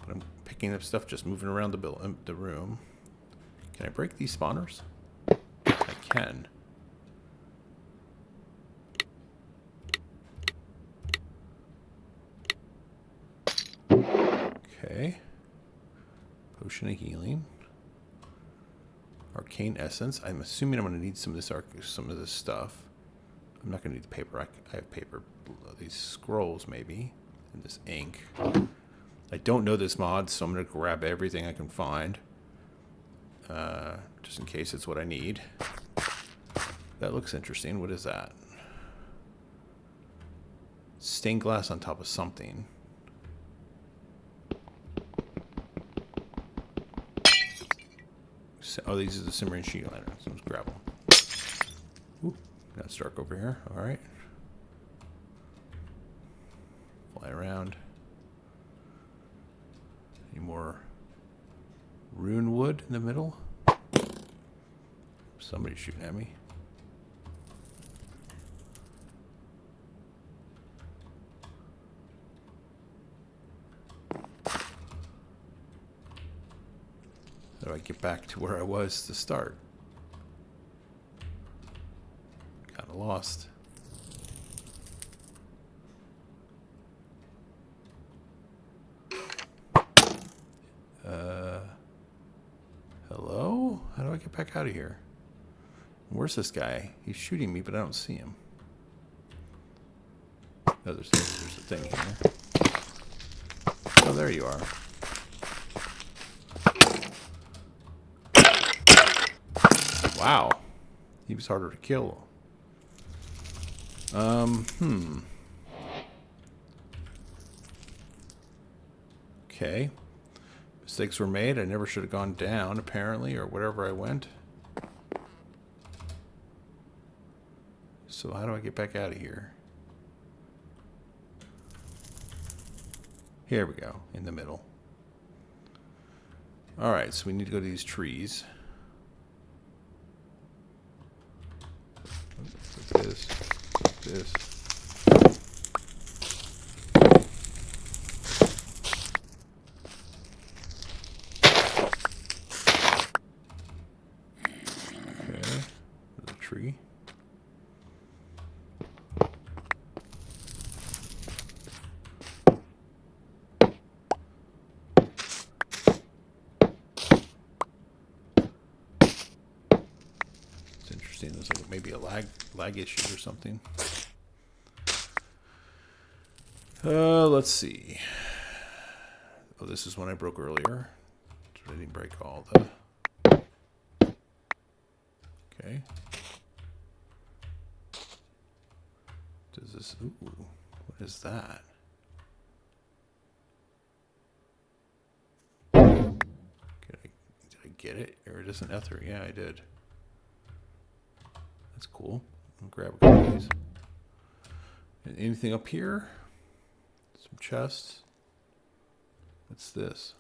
But I'm picking up stuff, just moving around the room. Can I break these spawners? I can. Okay. Potion of healing. Arcane essence. I'm assuming I'm going to need some of this stuff. I'm not going to need the paper. I have paper. These scrolls maybe, and this ink. I don't know this mod, so I'm going to grab everything I can find, just in case it's what I need. That looks interesting. What is that? Stained glass on top of something. Oh, these are the simmering sheet lanterns. Let's grab them. Ooh, got it's dark over here. All right. Fly around. Any more rune wood in the middle? Somebody's shooting at me. How do I get back to where I was to start? Kind of lost. Hello? How do I get back out of here? Where's this guy? He's shooting me, but I don't see him. Oh, there's a thing here. Oh, there you are. Wow. He was harder to kill. Okay. Mistakes were made. I never should have gone down, apparently, or wherever I went. So how do I get back out of here? Here we go, in the middle. Alright, so we need to go to these trees. This. This. Okay, there's a tree. It's interesting. There's like maybe a lag issue or something. Let's see. Oh, this is one I broke earlier. I didn't break all the... Okay. Does this... Ooh, what is that? Did I get it? Or it isn't ether? Yeah, I did. That's cool. I'll grab a couple of these. And anything up here? Some chests. What's this?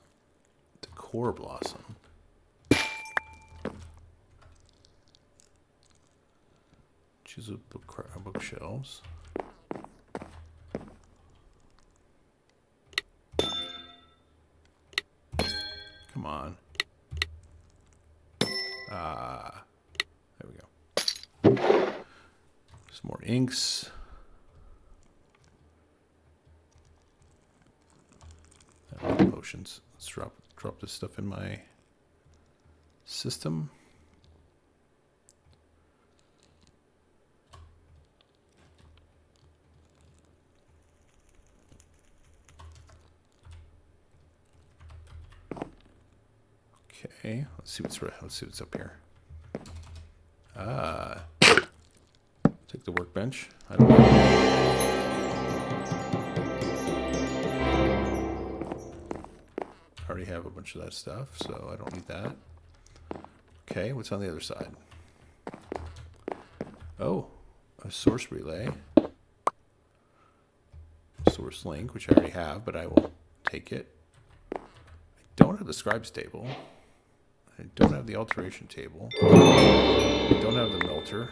The core blossom. Choose a bookshelves. Come on. There we go. Some more inks. Potions. Let's drop this stuff in my system. Okay, let's see what's up here. Take the workbench. I don't know. I already have a bunch of that stuff, so I don't need that. Okay, what's on the other side? Oh, a source relay. Source link, which I already have, but I will take it. I don't have the scribes table. I don't have the alteration table. I don't have the melter.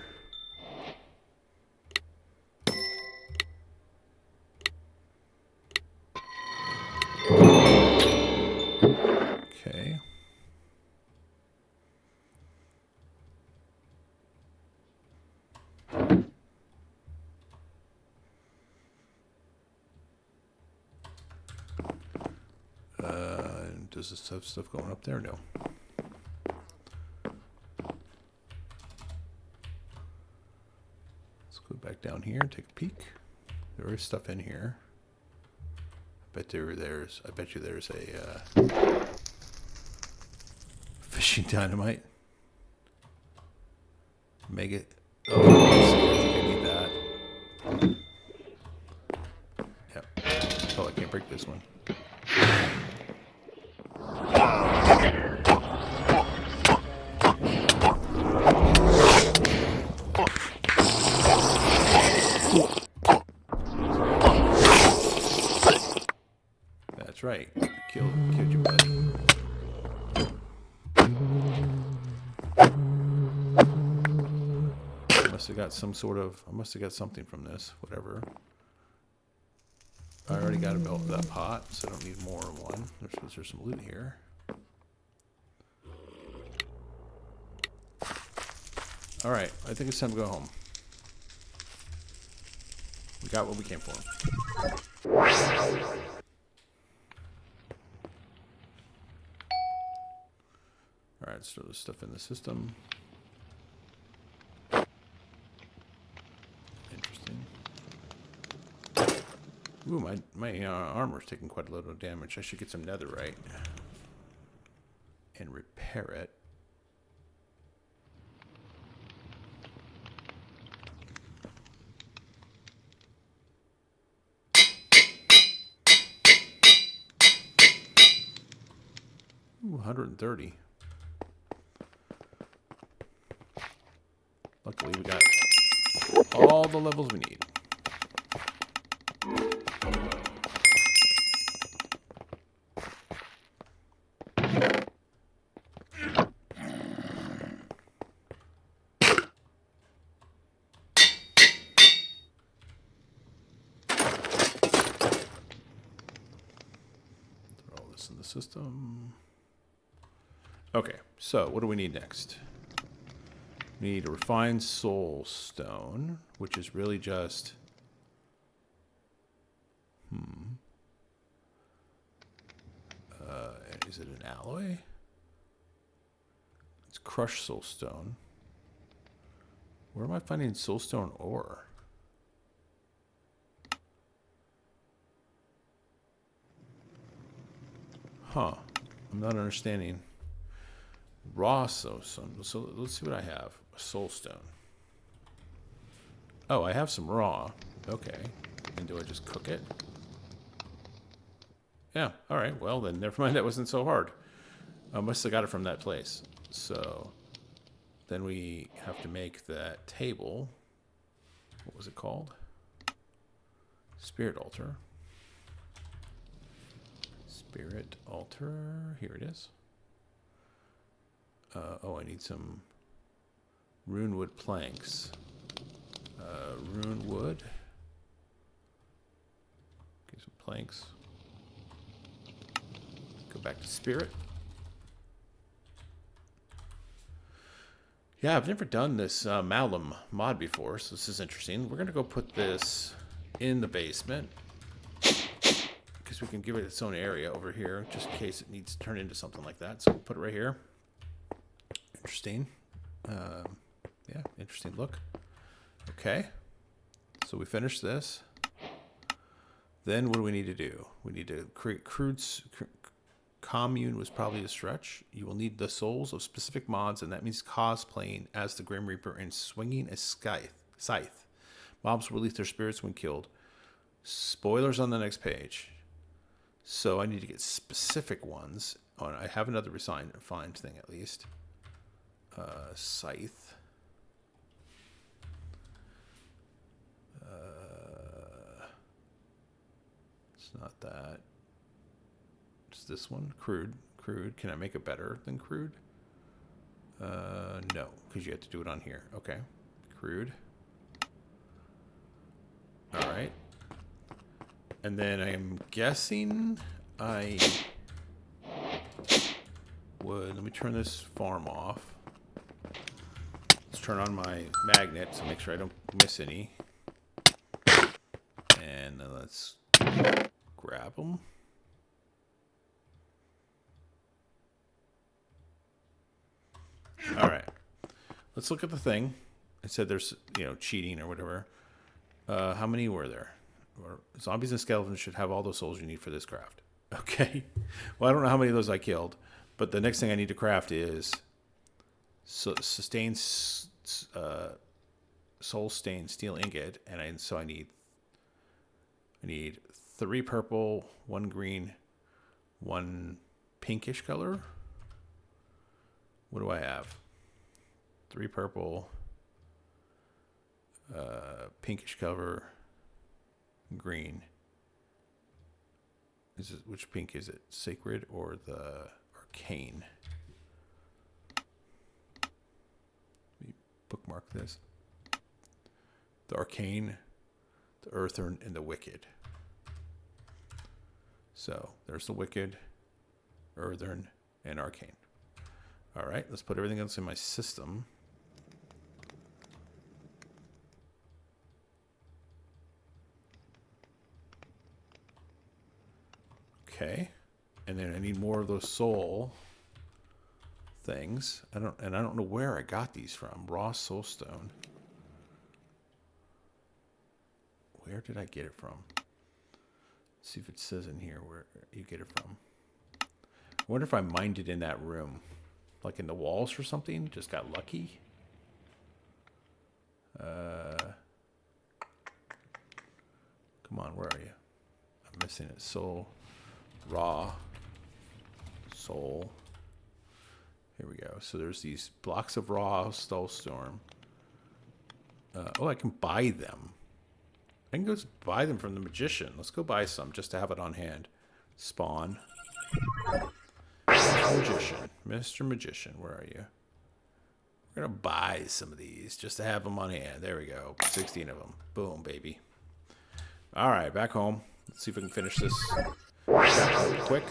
Okay. Does this have stuff going up there? No. Let's go back down here and take a peek. There is stuff in here. I bet you there's a fishing dynamite. Mega. Oh, I think I need that. Yep. Oh, I can't break this one. That's right. Killed your buddy. I must have got some sort of. I must have got something from this. Whatever. I already got that pot, so I don't need more of one. There's some loot here. All right, I think it's time to go home. We got what we came for. All right, let's throw this stuff in the system. Interesting. Ooh, my armor's taking quite a lot of damage. I should get some netherite and repair it. Ooh, 130. Luckily, we got all the levels we need. Throw all this in the system. Okay, so what do we need next? We need a refined soul stone, which is really just... is it an alloy? It's crushed soul stone. Where am I finding soul stone ore? Huh. I'm not understanding. Raw soul stone. So let's see what I have. Soul stone. Oh, I have some raw. Okay. And do I just cook it? Yeah. All right. Well, then never mind. That wasn't so hard. I must have got it from that place. So then we have to make that table. What was it called? Spirit altar. Spirit altar. Here it is. Oh, I need some rune wood planks. Rune wood. Get some planks. Go back to spirit. Yeah, I've never done this Malum mod before, so this is interesting. We're going to go put this in the basement, because we can give it its own area over here, just in case it needs to turn into something like that. So we'll put it right here. Interesting. Yeah, interesting look. Okay. So we finished this. Then what do we need to do? We need to create commune was probably a stretch. You will need the souls of specific mods, and that means cosplaying as the Grim Reaper and swinging a scythe. Mobs will release their spirits when killed. Spoilers on the next page. So I need to get specific ones. Oh, I have another refined thing at least. Scythe. It's not that. It's this one. Crude. Can I make it better than crude? No, because you have to do it on here. Okay. Crude. All right. And then I am guessing I would... Let me turn this farm off. Let's turn on my magnet to make sure I don't miss any. And then let's grab them. let's look at the thing. It said there's, cheating or whatever. How many were there? Zombies and skeletons should have all the souls you need for this craft. Okay. Well, I don't know how many of those I killed, but the next thing I need to craft is sustained soul stained steel ingot, and I need 3 purple, 1 green, 1 pinkish color. What do I have? 3 purple, pinkish color, green. Which pink is it? Sacred or the arcane? Let me bookmark this. The arcane, the earthern, and the wicked. So there's the wicked, earthern, and arcane. All right, let's put everything else in my system. Okay, and then I need more of those soul things. I don't know where I got these from. Raw soulstone. Where did I get it from? Let's see if it says in here where you get it from. I wonder if I mined it in that room, like in the walls or something. Just got lucky. Come on, where are you? I'm missing it. Soul. Raw soul. Here we go. So there's these blocks of raw soulstone. I can buy them. I can go buy them from the magician. Let's go buy some just to have it on hand. Spawn. Mr. Magician, where are you? We're gonna buy some of these just to have them on hand. There we go. 16 of them. Boom, baby. All right, back home. Let's see if we can finish this quick.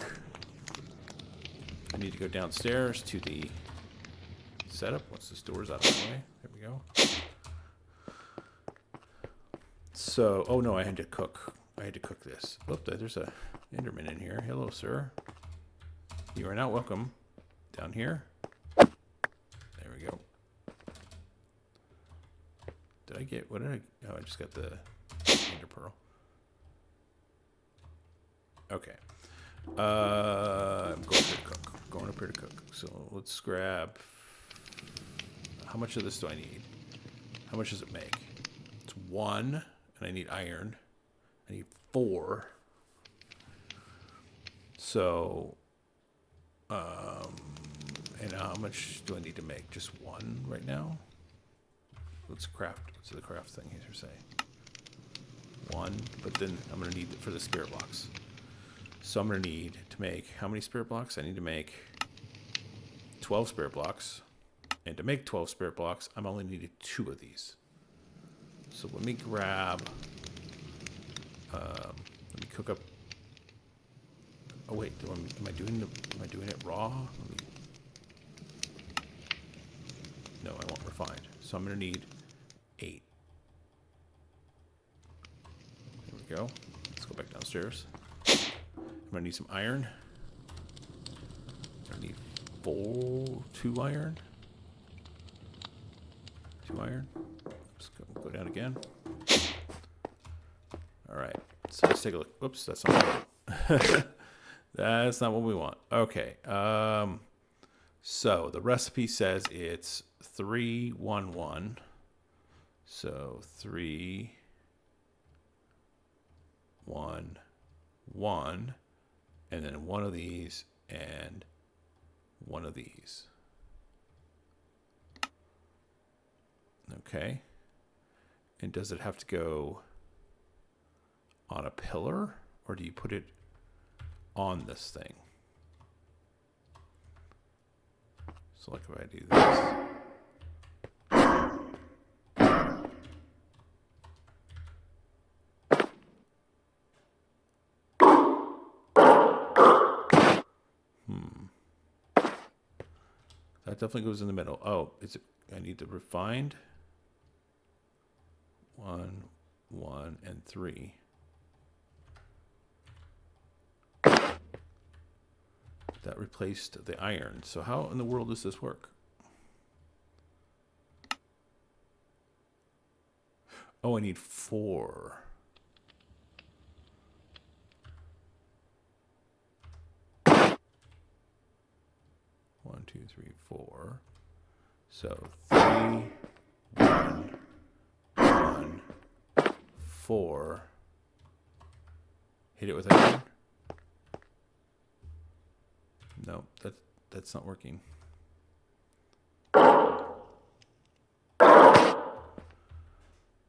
I need to go downstairs to the setup. Once this door's out of the way. There we go. So, oh no, I had to cook. I had to cook this. Oop, there's a Enderman in here. Hello, sir. You are not welcome. Down here. There we go. Did I get, what did I, oh, I just got the Ender Pearl. Okay. I'm going to cook. Going up here to cook. So let's grab, how much of this do I need? How much does it make? It's 1, and I need iron. I need 4. So, and how much do I need to make? Just 1 right now? Let's craft, what's the craft thing here say? 1, but then I'm going to need it for the spirit blocks. So I'm going to need to make, how many spirit blocks? I need to make 12 spirit blocks. And to make 12 spirit blocks, I'm only needed 2 of these. So let me grab, let me cook up, oh wait, am I doing it raw? No, I want refined. So I'm going to need 8. There we go. Let's go back downstairs. I'm going to need some iron. I need 2 iron. 2 iron. Let's go down again. All right. So let's take a look. Whoops, that's not what that's not what we want. Okay. So the recipe says it's 3-1-1. So 3-1-1, and then 1 of these and 1 of these. Okay. And does it have to go on a pillar, or do you put it on this thing? So like if I do this. That definitely goes in the middle. Oh, is it? I need the refined. 1, 1, and 3. That replaced the iron. So how in the world does this work? Oh, I need 4. One, two, three, 4. So 3, 1, 1, 4. Hit it with iron. No, that's not working.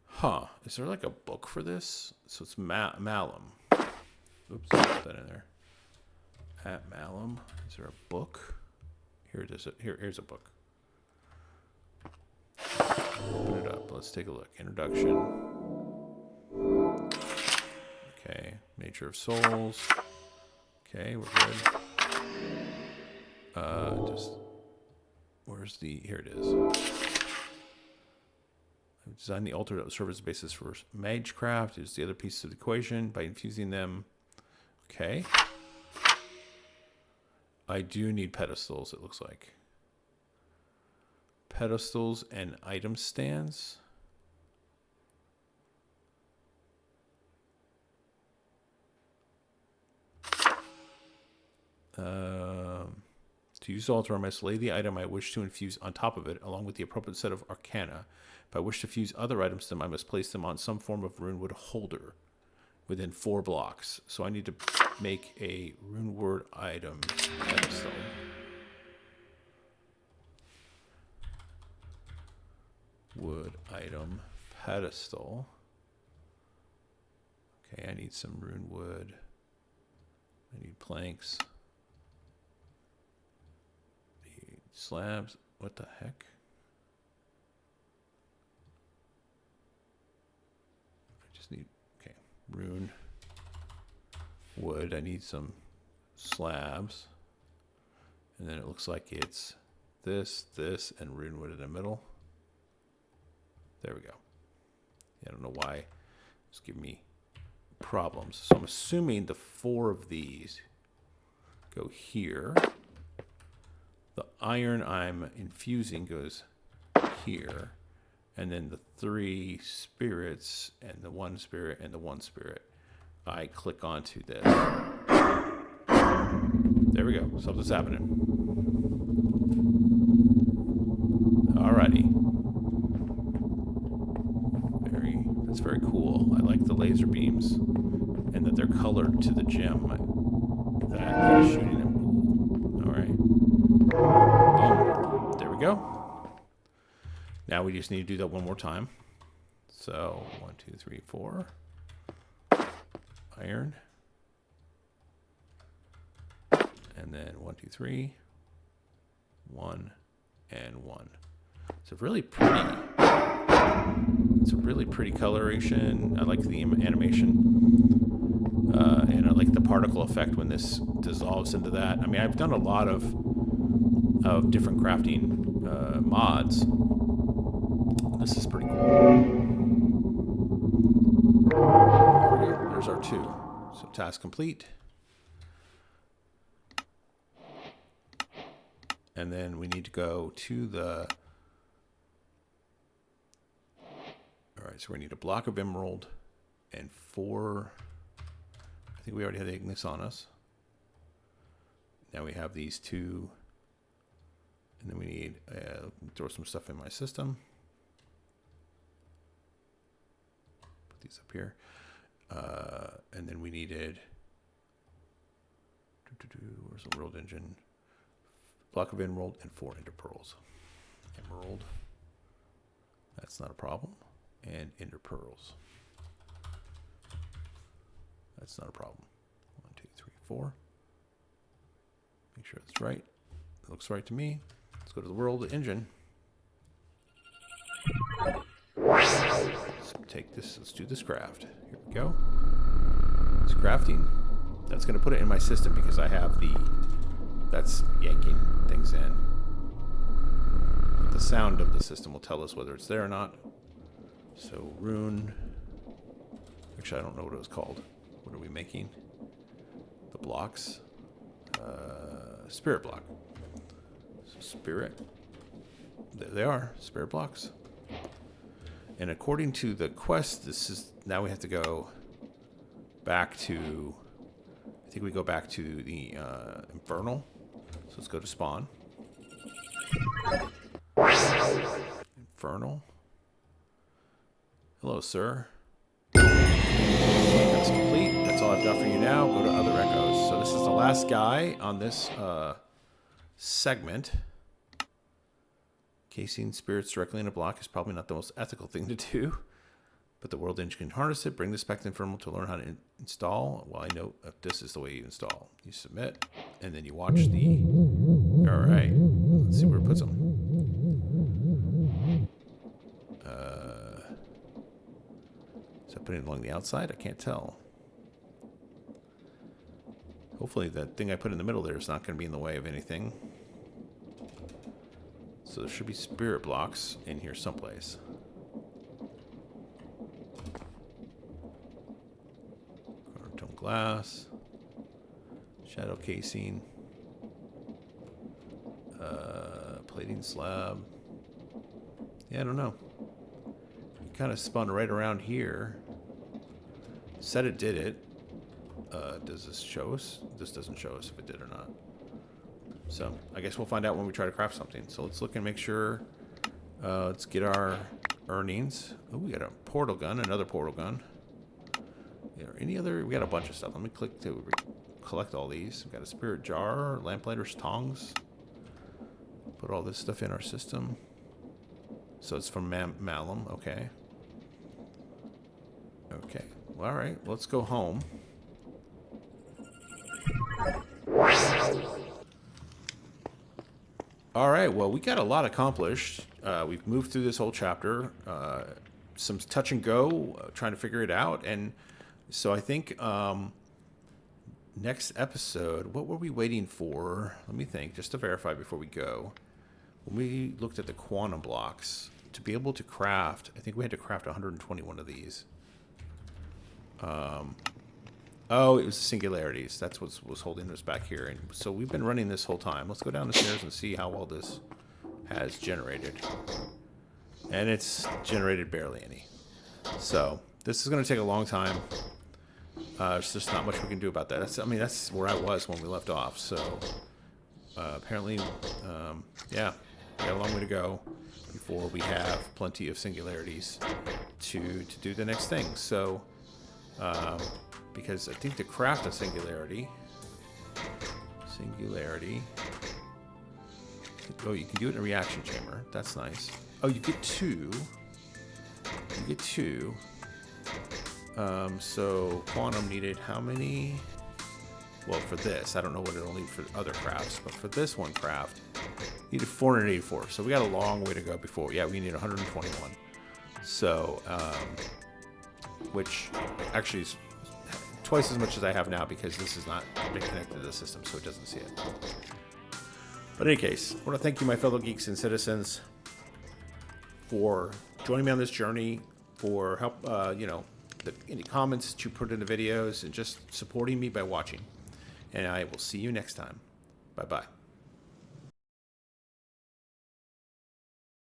Huh. Is there like a book for this? So it's Malum. Oops, I put that in there. At Malum. Is there a book? Here it is. Here's a book. Open it up. Let's take a look. Introduction. Okay. Nature of Souls. Okay, we're good. Where's the... Here it is. I've designed the altar that will serve as the basis for Magecraft. Is the other piece of the equation by infusing them. Okay. I do need pedestals, it looks like. Pedestals and item stands. To use the altar, I must lay the item I wish to infuse on top of it, along with the appropriate set of arcana. If I wish to fuse other items to them, I must place them on some form of runewood holder within 4 blocks. So I need to make a runewood item pedestal. Wood item pedestal. Okay, I need some runewood. I need planks. Need slabs. What the heck? I just need, okay, rune wood. I need some slabs. And then it looks like it's this, and runewood in the middle. There we go. I don't know why it's giving me problems. So I'm assuming the 4 of these go here. The iron I'm infusing goes here. And then the 3 spirits and the 1 spirit and the 1 spirit. I click onto this. There we go. Something's happening. Alrighty. That's very cool. I like the laser beams and that they're colored to the gem that I'm shooting them. All right. Boom. There we go. Now we just need to do that one more time. So 1, 2, 3, 4. Iron. And then 1, 2, 3. 1 and 1. It's a really pretty. It's a really pretty coloration. I like the animation. And I like the particle effect when this dissolves into that. I mean, I've done a lot of different crafting mods. This is pretty cool. There we go. There's our 2. So task complete. And then we need to go to the... All right, so we need a block of emerald and 4. I think we already had the Ignis on us. Now we have these 2. And then we need throw some stuff in my system. Put these up here. And then we needed... Where's the world engine? Block of emerald and 4 ender pearls. Emerald. That's not a problem. And ender pearls. That's not a problem. 1, 2, 3, 4. Make sure it's right. It looks right to me. Let's go to the world engine. Let's take this. Let's do this craft. Here we go. It's crafting. That's going to put it in my system because I have the... That's yanking things in. But the sound of the system will tell us whether it's there or not. So rune, actually I don't know what it was called. What are we making? The blocks, spirit block. So spirit, there they are, spirit blocks. And according to the quest, this is now we have to go back to. I think we go back to the Infernal. So let's go to spawn. Infernal. Hello, sir. That's complete. That's all I've got for you now. Go to other echoes. So this is the last guy on this segment. Casing spirits directly in a block is probably not the most ethical thing to do. But the world engine can harness it. Bring this back to Infernal to learn how to install. Well, I know this is the way you install. You submit, and then you watch the... Alright. Let's see where it puts them. Is that putting it along the outside? I can't tell. Hopefully that thing I put in the middle there is not going to be in the way of anything. So there should be spirit blocks in here someplace. Tone glass. Shadow casing. Plating slab. Yeah, I don't know. It kind of spun right around here. Said it did it. Does this show us? This doesn't show us if it did or not. So I guess we'll find out when we try to craft something. So let's look and make sure. Let's get our earnings. Oh, we got a portal gun, another portal gun. Yeah, any other? We got a bunch of stuff. Let me click to collect all these. We've got a spirit jar, lamplighter's tongs. Put all this stuff in our system. So it's from Malum. Okay. Okay. Well, all right. Let's go home. All right. Well, we got a lot accomplished. We've moved through this whole chapter. Some touch and go, trying to figure it out. And so I think next episode, what were we waiting for? Let me think, just to verify before we go. When we looked at the quantum blocks, to be able to craft, I think we had to craft 121 of these. Oh, it was the singularities. That's what was holding us back here. And so we've been running this whole time. Let's go down the stairs and see how well this has generated. And it's generated barely any. So this is going to take a long time. There's just not much we can do about that. That's where I was when we left off. So apparently, yeah, we got a long way to go before we have plenty of singularities to do the next thing. So, because I think to craft a singularity, oh, you can do it in a reaction chamber. That's nice. Oh, you get two. So quantum needed how many? Well, for this, I don't know what it'll need for other crafts, but for this one craft, needed 484. So we got a long way to go before. Yeah, we need 121. So, which actually is twice as much as I have now because this is not been connected to the system, so it doesn't see it. But in any case, I want to thank you, my fellow geeks and citizens, for joining me on this journey, for help, any comments that you put in the videos, and just supporting me by watching. And I will see you next time. Bye-bye.